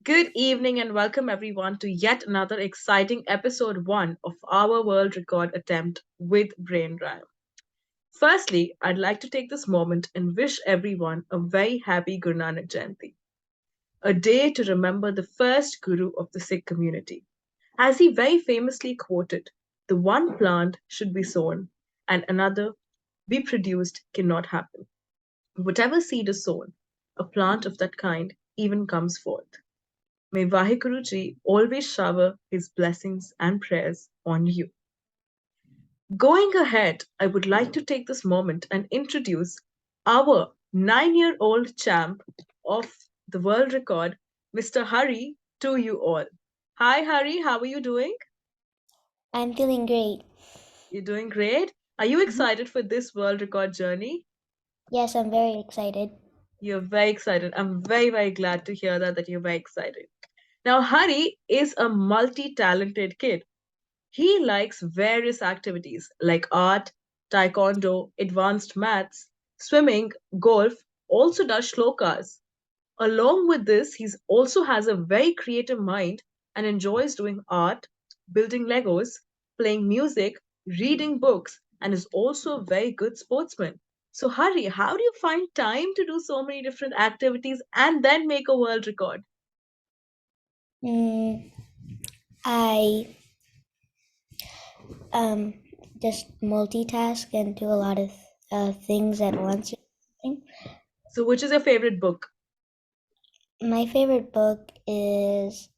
Good evening and welcome everyone to yet another exciting episode 1 of our world record attempt with Brain Drive. Firstly, I'd like to take this moment and wish everyone a very happy Guru Nanak Jayanti, a day to remember the first guru of the Sikh community. As he very famously quoted, the one plant should be sown and another be produced cannot happen. Whatever seed is sown, a plant of that kind even comes forth. May Vaheguru Ji always shower his blessings and prayers on you. Going ahead, I would like to take this moment and introduce our 9-year-old champ of the world record, Mr. Hari, to you all. Hi, Hari, how are you doing? I'm feeling great. You're doing great. Are you Mhm. excited for this world record journey? Yes, I'm very excited. You're very excited. I'm very, very glad to hear that you're very excited. Now, Hari is a multi-talented kid. He likes various activities like art, taekwondo, advanced maths, swimming, golf, also does shlokas. Along with this, he also has a very creative mind and enjoys doing art, building Legos, playing music, reading books, and is also a very good sportsman. So, Hari, how do you find time to do so many different activities and then make a world record? Mm, I um just multitask and do a lot of things at once. So, which is your favorite book? My favorite book is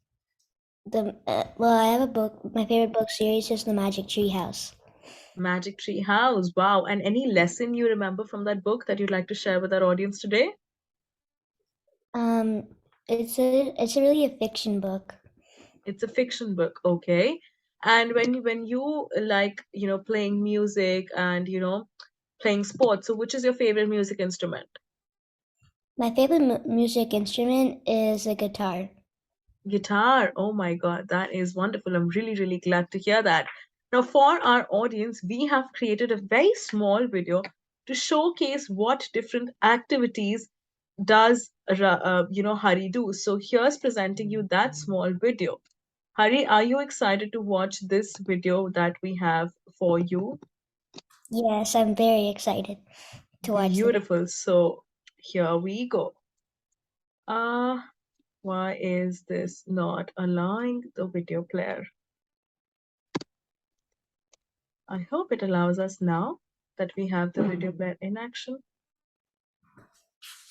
I have a book. My favorite book series is The Magic Tree House. Magic Tree House. Wow. And any lesson you remember from that book that you'd like to share with our audience today? Um, it's really a fiction book. It's a fiction book, okay. And when you like, playing music and playing sports, so which is your favorite music instrument? My favorite music instrument is a guitar. Guitar. Oh my God, that is wonderful. I'm really, really glad to hear that. Now, for our audience, we have created a very small video to showcase what different activities does Hari do. So here's presenting you that small video. Hari, are you excited to watch this video that we have for you? Yes, I'm very excited to watch the video. Beautiful. So here we go. Uh, why is this not allowing the video player? I hope it allows us now that we have the video player in action.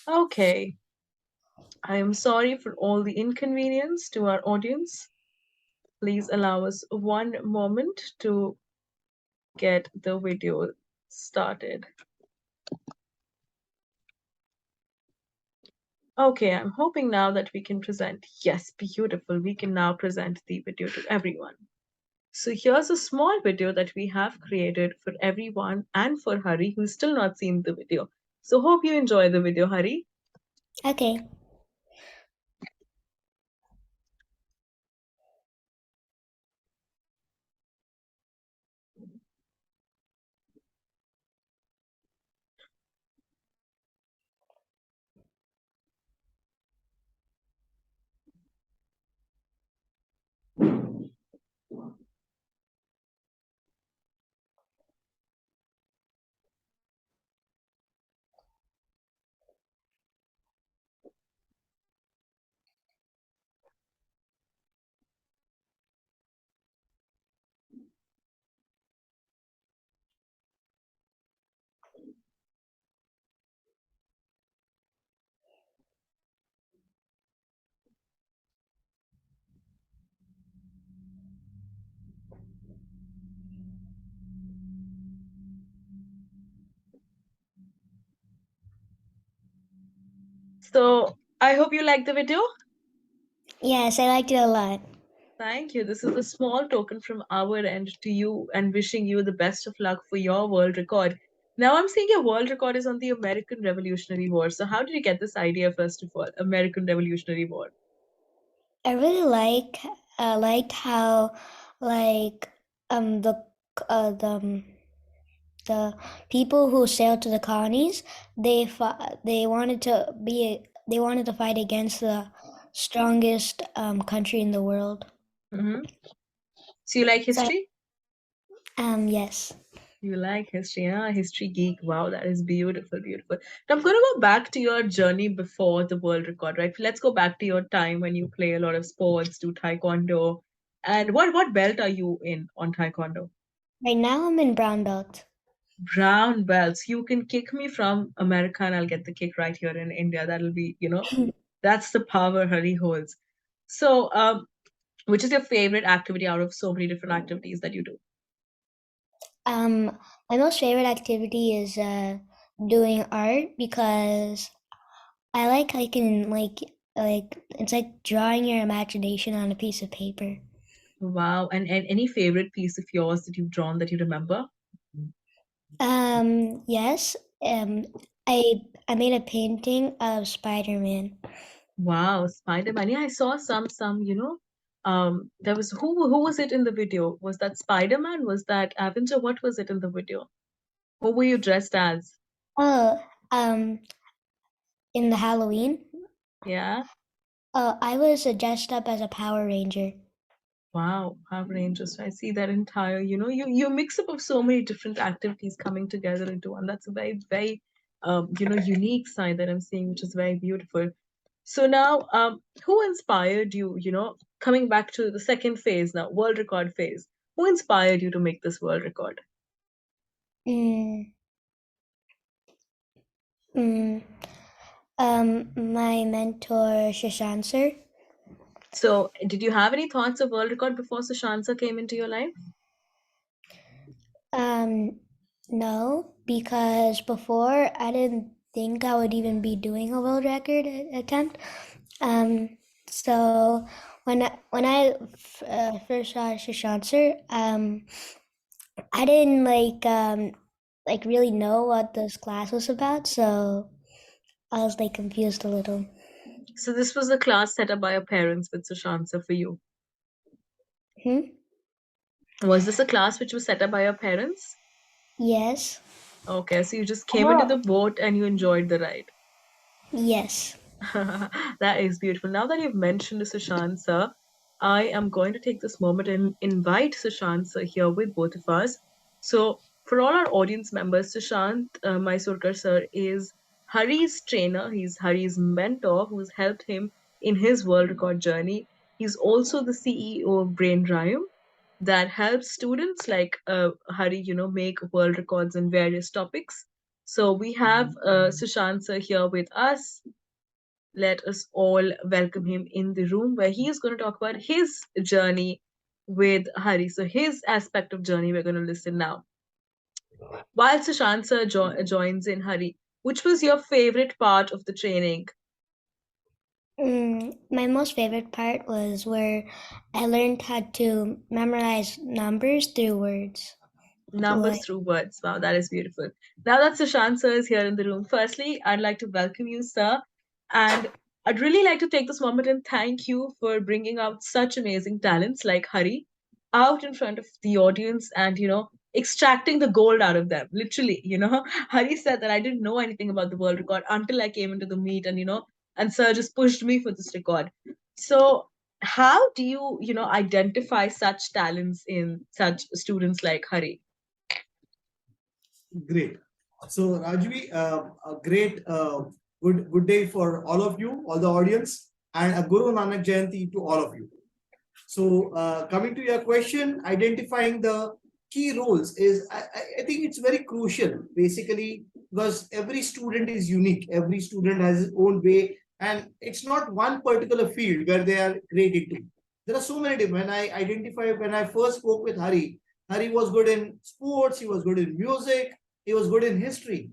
Okay. I am sorry for all the inconvenience to our audience. Please allow us one moment to get the video started. Okay, I'm hoping now that we can present. Yes, beautiful. We can now present the video to everyone. So here's a small video that we have created for everyone and for Hari who's still not seen the video. So hope you enjoy the video, Hari. Okay. So I hope you like the video. Yes, I liked it a lot. Thank you. This is a small token from our end to you and wishing you the best of luck for your world record. Now I'm seeing your world record is on the American Revolutionary War. So how did you get this idea first of all? American Revolutionary War. I really liked how like the the people who sailed to the colonies they wanted to fight against the strongest country in the world. Hmm. So you like So, history? yes. You like history, huh? History geek. Wow, that is beautiful, beautiful. Now I'm going to go back to your journey before the world record, right? Let's go back to your time when you play a lot of sports, do taekwondo. And what belt are you in on taekwondo? Right now I'm in brown belt. Brown belts. You can kick me from America and I'll get the kick right here in India. That'll be, that's the power Hari holds. So, which is your favorite activity out of so many different activities that you do? My most favorite activity is doing art because I can like it's like drawing your imagination on a piece of paper. Wow. And any favorite piece of yours that you've drawn that you remember? Yes. I made a painting of Spider-Man. Wow, Spider-Man. Yeah, I saw some, there was who was it in the video? Was that Spider-Man? Was that Avenger? What was it in the video? Who were you dressed as? Oh, in the Halloween, Yeah. I was dressed up as a Power Ranger. Wow, Power Rangers. I see that entire, you mix up of so many different activities coming together into one. That's a very, very unique side that I'm seeing, which is very beautiful. So now, who inspired you, coming back to the second phase now, world record phase? Who inspired you to make this world record? Mm, mm, my mentor Shashan sir. So, did you have any thoughts of world record before Sushansa came into your life? Um, no, because before I didn't think I would even be doing a world record attempt. Um, so when I first saw Shashan sir, I didn't like really know what this class was about, so I was like confused a little. So, this was a class set up by your parents with Sushansa for you. Hmm? Was this a class which was set up by your parents? Yes. Okay, so you just came into the Oh. boat and you enjoyed the ride. Yes. That is beautiful. Now that you've mentioned Sushant sir, I am going to take this moment and invite Sushant sir here with both of us. So, for all our audience members, Sushant Mysurkar sir is Hari's trainer. He's Hari's mentor who's helped him in his world record journey. He's also the CEO of Brain Rhyme that helps students like Hari, make world records in various topics. So we have Sushant sir here with us. Let us all welcome him in the room where he is going to talk about his journey with Hari. So his aspect of journey we're going to listen now. While Sushant sir joins in, Hari, which was your favorite part of the training? My most favorite part was where I learned how to memorize numbers through words. Numbers Like, through words. Wow, that is beautiful. Now that Sushant sir is here in the room, firstly, I'd like to welcome you, sir. And I'd really like to take this moment and thank you for bringing out such amazing talents like Hari out in front of the audience and, extracting the gold out of them. Literally, Hari said that I didn't know anything about the world record until I came into the meet and, and sir just pushed me for this record. So, how do you, identify such talents in such students like Hari? Great. So, Rajvi, a great good day for all of you, all the audience, and a Guru Nanak Jayanti to all of you. So, coming to your question, identifying the key roles is, I think it's very crucial, basically, because every student is unique. Every student has his own way, and it's not one particular field where they are great into. There are so many different. When I identify, when I first spoke with Hari was good in sports, he was good in music, he was good in history.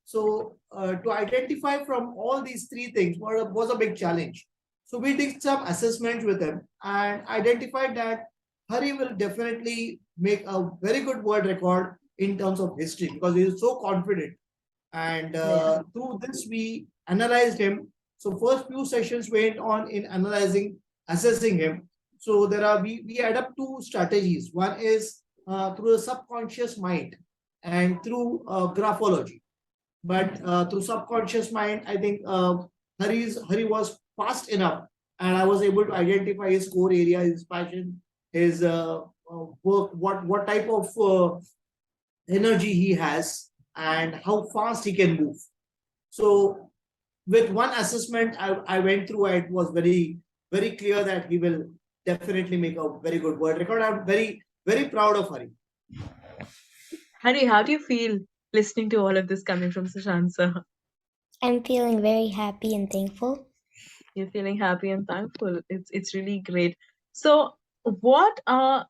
So, to identify from all these three things was a big challenge. So we did some assessments with him and identified that Hari will definitely make a very good world record in terms of history because he is so confident. And Yeah. through this, we analyzed him. So first few sessions went on in analyzing, assessing him. So we adapt two strategies. One is through the subconscious mind and through graphology. But through subconscious mind, I think Hari was fast enough and I was able to identify his core area, his passion, his work, what type of energy he has, and how fast he can move. So with one assessment I went through, it was very clear that he will definitely make a very good world record. I'm very proud of Hari. Hari, how do you feel listening to all of this coming from Sushant sir? I'm feeling very happy and thankful. You're feeling happy and thankful. It's really great. So, what are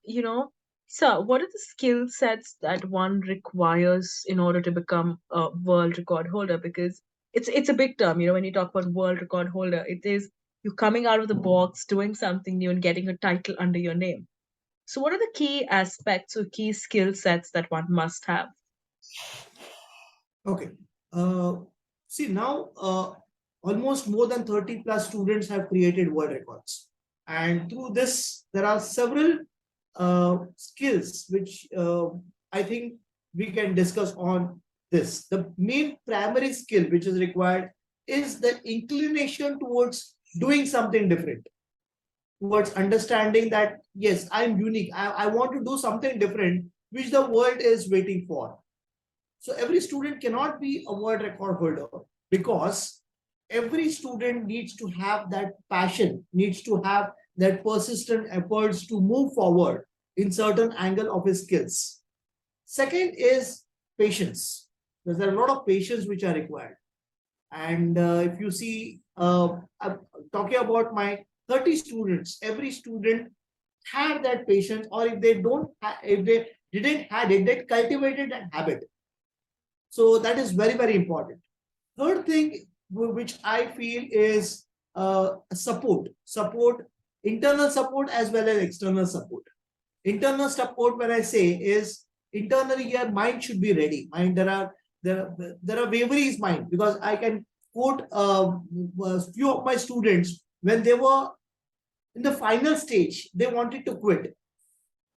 sir? What are the skill sets that one requires in order to become a world record holder? Because it's a big term. When you talk about world record holder, it is you coming out of the box, doing something new, and getting a title under your name. So, what are the key aspects or key skill sets that one must have? Okay. Uh, See now, almost more than 30 plus students have created world records, and through this, there are several skills which I think we can discuss on this. The main primary skill which is required is the inclination towards doing something different, towards understanding that yes, I'm unique. I want to do something different, which the world is waiting for. So every student cannot be a world record holder, because every student needs to have that passion, needs to have that persistent efforts to move forward in certain angle of his skills. Second is patience. There's a lot of patience which are required. And if you see, I'm talking about my 30 students, every student had that patience, or if they don't, if they didn't had it, they cultivated that habit. So that is very important. Third thing which I feel is support, internal support as well as external support. Internal support, when I say, is internally your mind should be ready. Mind, there are vagaries mind, because I can quote a few of my students when they were in the final stage, they wanted to quit.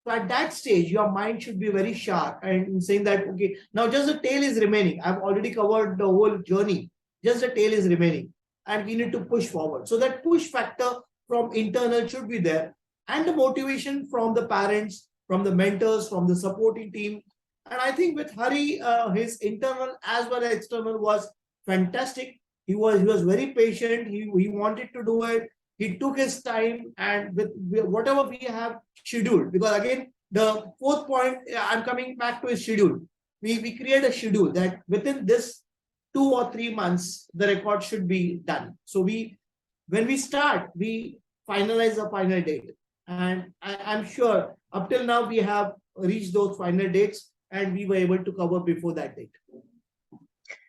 So at that stage, your mind should be very sharp and saying that, okay, now just the tail is remaining. I've already covered the whole journey. Just the tail is remaining. And we need to push forward. So that push factor from internal should be there. And the motivation from the parents, from the mentors, from the supporting team. And I think with Hari, his internal as well as external was fantastic. He was very patient. He wanted to do it. He took his time, and with whatever we have scheduled, because again, the fourth point, I'm coming back to his schedule. We create a schedule that within this 2 or 3 months the record should be done. So when we start, we finalize the final date, and I'm sure up till now we have reached those final dates, and we were able to cover before that date.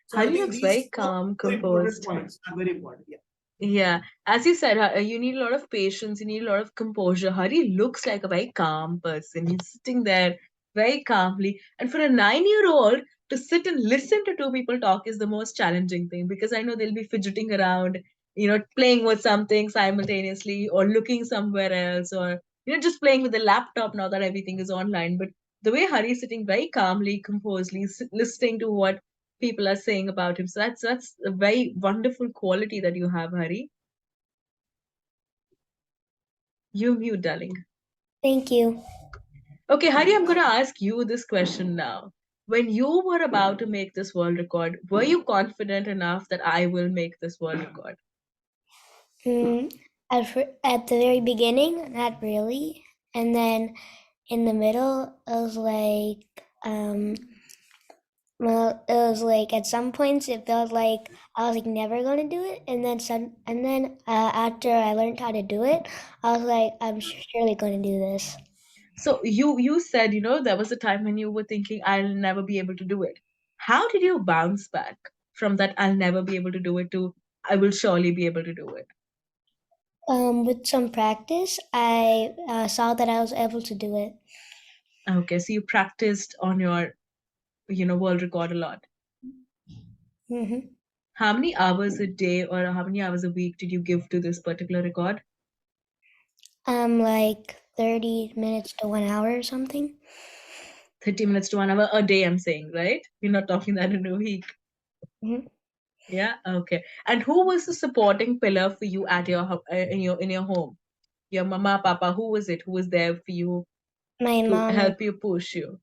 So I Hari think looks very these calm, four important composed. points are very important. Yeah. Yeah, as you said, you need a lot of patience, you need a lot of composure. Hari looks like a very calm person. He's sitting there very calmly. And for a 9-year-old to sit and listen to two people talk is the most challenging thing, because I know they'll be fidgeting around, playing with something simultaneously or looking somewhere else, or, just playing with the laptop now that everything is online. But the way Hari is sitting very calmly, composedly, listening to what people are saying about him. So that's a very wonderful quality that you have, Hari. You mute, darling. Thank you. Okay, Hari, I'm gonna ask you this question now. When you were about to make this world record, were you confident enough that I will make this world record? Mm, at the very beginning, not really. And then in the middle, it was like, well, it was like at some points it felt like I was like never gonna do it, and then after I learned how to do it, I was like, I'm surely gonna do this. So you said, there was a time when you were thinking I'll never be able to do it. How did you bounce back from that I'll never be able to do it to I will surely be able to do it? With some practice, I saw that I was able to do it. Okay, so you practiced on your, world record a lot. hmm How many hours a day or how many hours a week did you give to this particular record? Like 30 minutes to 1 hour or something. 30 minutes to 1 hour a day, I'm saying, right? We're not talking that in a week. hmm Yeah, okay. And who was the supporting pillar for you at your in your home? Your mama, papa, who was it? Who was there for you My to mom and help you push you?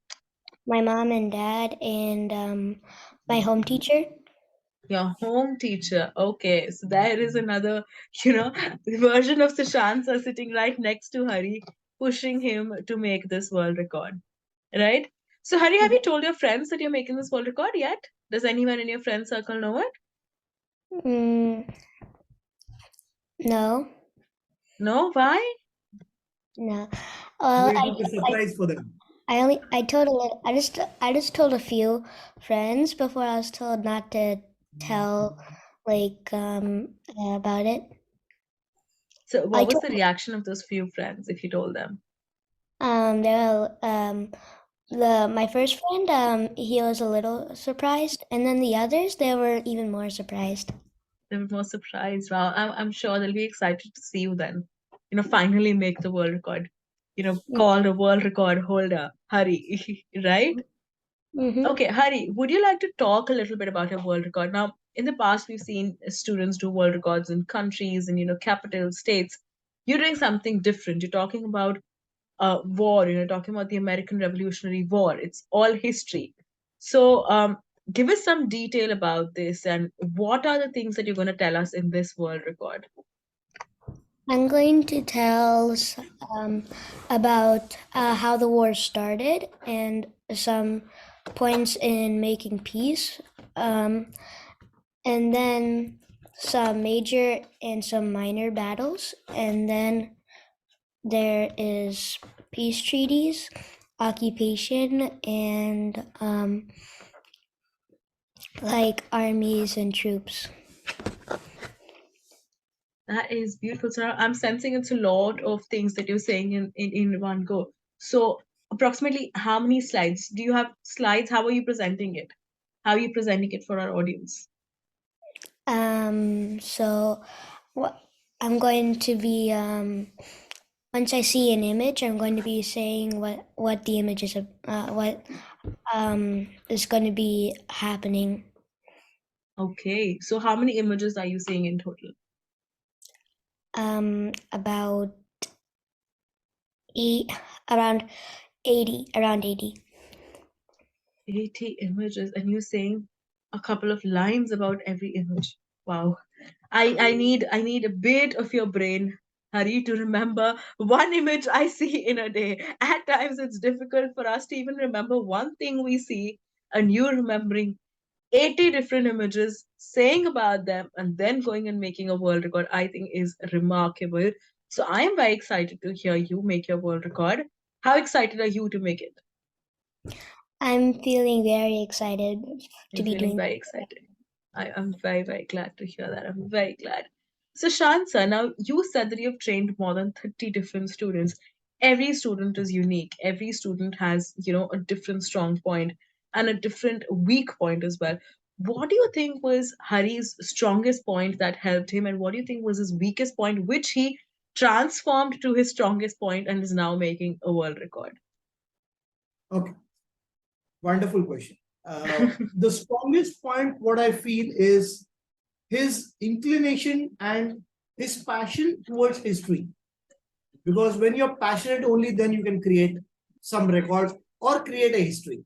dad and my home teacher. Your home teacher. Okay, so there is another, you know, version of Sushansa sitting right next to Hari, pushing him to make this world record. Right? So, Hari, have you told your friends that you're making this world record yet? Does anyone in your friend circle know it? Mm, no, No? Why? no. Well, Will it be a surprise for them? I told a little, I just told a few friends before I was told not to tell like about it. So, I what was the told reaction of those few friends if you told them? they were, the my first friend he was a little surprised, and then the others they were even more surprised. They were more surprised. Wow, I'm sure they'll be excited to see you then. Finally make the world record. Call the world record holder, Hari, right? Mm-hmm. Okay, Hari, would you like to talk a little bit about your world record? Now, in the past, we've seen students do world records in countries and capital states. You're doing something different. You're talking about war. Talking about the American Revolutionary War. It's all history. So, give us some detail about this and what are the things that you're going to tell us in this world record? I'm going to tell about how the war started and some points in making peace, and then some major and some minor battles, and then there is peace treaties, occupation, and like armies and troops. That is beautiful. So I'm sensing it's a lot of things that you're saying in one go. So approximately how many slides? Do you have slides? How are you presenting it? How are you presenting it for our audience? So what I'm going to be once I see an image, I'm going to be saying what the image is, what is going to be happening. Okay. So how many images are you seeing in total? About eight, around 80, around 80. 80 images, and you're saying a couple of lines about every image. Wow. I need a bit of your brain, Hari, to remember one image I see in a day. At times it's difficult for us to even remember one thing we see, and you remembering 80 different images, saying about them, and then going and making a world record, I think is remarkable. So I am very excited to hear you make your world record. How excited are you to make it? I'm feeling very excited to I'm be feeling doing. very excited. I am very, very glad to hear that. I'm very glad. So, Shansa, now you said that you've trained more than 30 different students. Every student is unique. Every student has, a different strong point and a different weak point as well. What do you think was Hari's strongest point that helped him, and what do you think was his weakest point, which he transformed to his strongest point and is now making a world record? Okay, wonderful question. The strongest point, what I feel, is his inclination and his passion towards history. Because when you're passionate, only then you can create some records or create a history.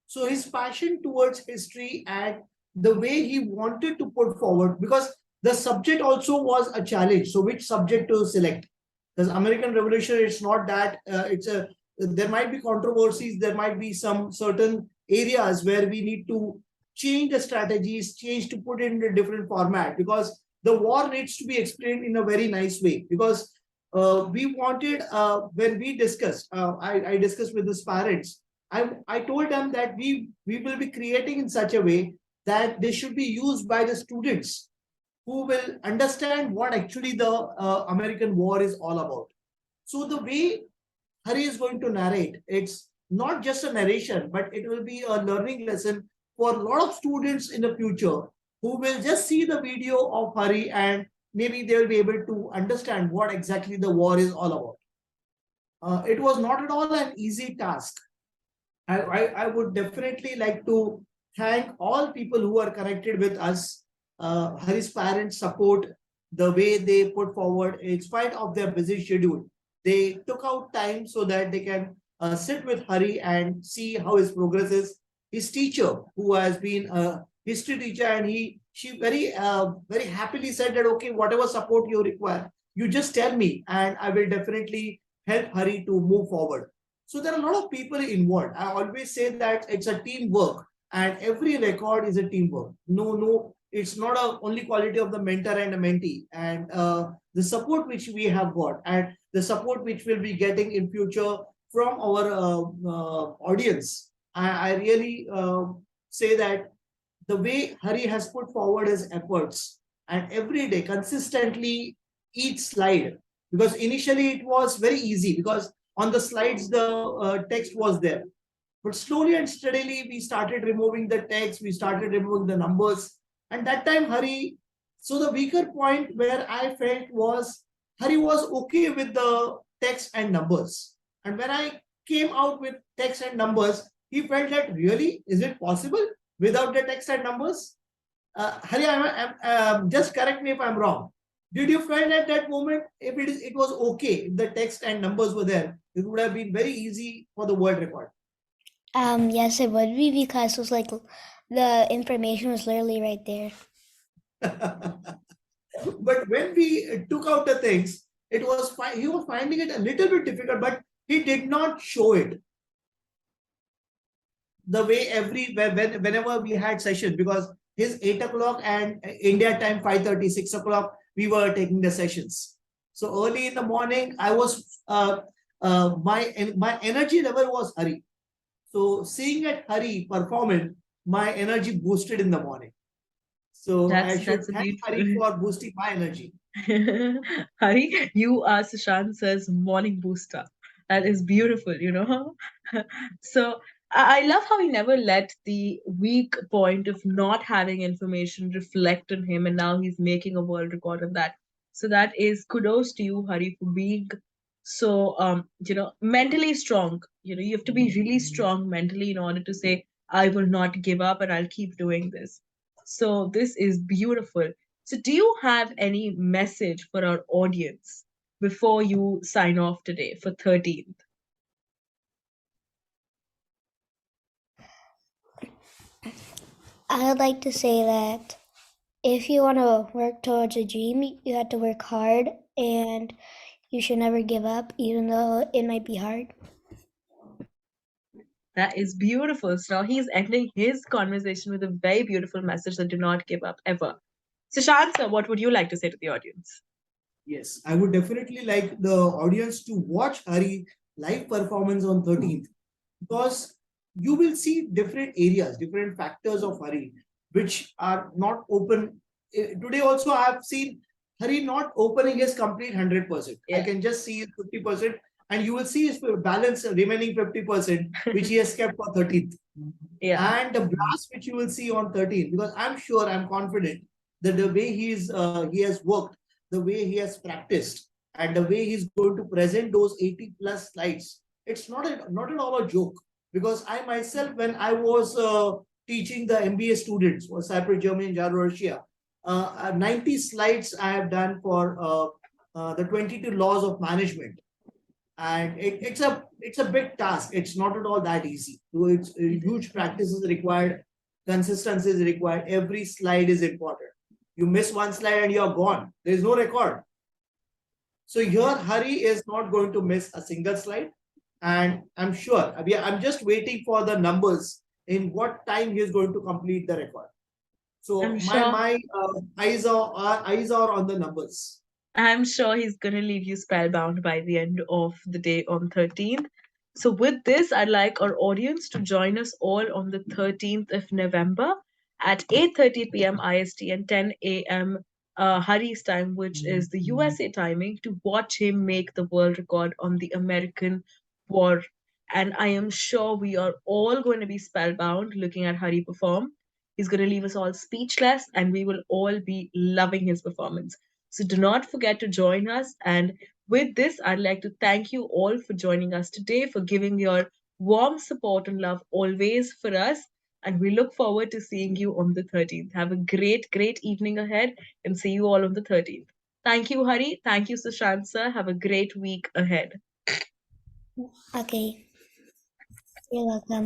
So his passion towards history and the way he wanted to put forward, because the subject also was a challenge. So which subject to select? Because American Revolution, it's not that it's a there might be controversies, there might be some certain areas where we need to change the strategies, change to put it in a different format, because the war needs to be explained in a very nice way. Because we wanted when we discussed, I discussed with his parents. I told them that we will be creating in such a way that they should be used by the students who will understand what actually the American war is all about. So the way Hari is going to narrate, it's not just a narration, but it will be a learning lesson for a lot of students in the future who will just see the video of Hari, and maybe they will be able to understand what exactly the war is all about. It was not at all an easy task. I would definitely like to thank all people who are connected with us. Hari's parents support the way they put forward, in spite of their busy schedule. They took out time so that they can sit with Hari and see how his progress is. His teacher, who has been a history teacher, and she very happily said that, okay, whatever support you require, you just tell me, and I will definitely help Hari to move forward. So there are a lot of people involved. I always say that it's a teamwork, and every record is a teamwork. No, it's not a only quality of the mentor and the mentee. And the support which we have got, and the support which we'll be getting in future from our audience, I really say that the way Hari has put forward his efforts, and every day consistently each slide, because initially it was very easy because on the slides the text was there, but slowly and steadily we started removing the text, we started removing the numbers, and that time Hari. So the weaker point where I felt was Hari was okay with the text and numbers, and when I came out with text and numbers, he felt that really is it possible without the text and numbers? Hari, just correct me if I'm wrong. Did you find at that moment if it was okay if the text and numbers were there, it would have been very easy for the world record. Yes, it would be because it was like the information was literally right there. But when we took out the things, it was fine. He was finding it a little bit difficult, but he did not show it the way whenever we had sessions, because his 8 o'clock and India time 5:30, 6 o'clock, we were taking the sessions. So early in the morning, I was my energy level was Hari. So seeing at Hari performing, my energy boosted in the morning. So I should That's a thank beautiful. Hari for boosting my energy. Hari, you are Sushant's morning booster. That is beautiful, So I love how he never let the weak point of not having information reflect on him, and now he's making a world record of that. So that is kudos to you, Hari, for being so mentally strong. You have to be really strong mentally in order to say, I will not give up and I'll keep doing this. So this is beautiful. So, do you have any message for our audience before you sign off today for 13th? I would like to say that if you want to work towards a dream, you have to work hard and you should never give up, even though it might be hard. That is beautiful. So, now he's ending his conversation with a very beautiful message that do not give up ever. So, Shansa, what would you like to say to the audience? Yes, I would definitely like the audience to watch Hari live performance on 13th, because you will see different areas, different factors of Hari which are not open. Today also I have seen Hari not opening his complete 100%. I can just see 50%, and you will see his balance remaining 50%, which he has kept for 13th. Yeah. And the blast which you will see on 13th, because I'm sure, I'm confident that the way he has worked, the way he has practiced, and the way he's going to present those 80 plus slides, it's not at all a joke. Because I myself, when I was teaching the MBA students for Cyprus, Germany, and Russia, 90 slides I have done for the 22 laws of management, and it's a big task. It's not at all that easy. So it's huge practice is required, consistency is required. Every slide is important. You miss one slide and you're gone. There is no record. So here Hari is not going to miss a single slide, and I'm sure I'm just waiting for the numbers in what time he is going to complete the record. So I'm sure. my eyes are on the numbers. I'm sure he's going to leave you spellbound by the end of the day on 13th. So, with this, I'd like our audience to join us all on the 13th of November at 8:30 p.m. IST and 10 a.m. Hari's time, which is the USA timing, to watch him make the world record on the American war. And I am sure we are all going to be spellbound looking at Hari perform. He's going to leave us all speechless, and we will all be loving his performance. So do not forget to join us. And with this, I'd like to thank you all for joining us today, for giving your warm support and love always for us. and we look forward to seeing you on the 13th. Have a great, great evening ahead and see you all on the 13th. Thank you, Hari. Thank you, Sushant sir. Have a great week ahead. Okay. You're welcome.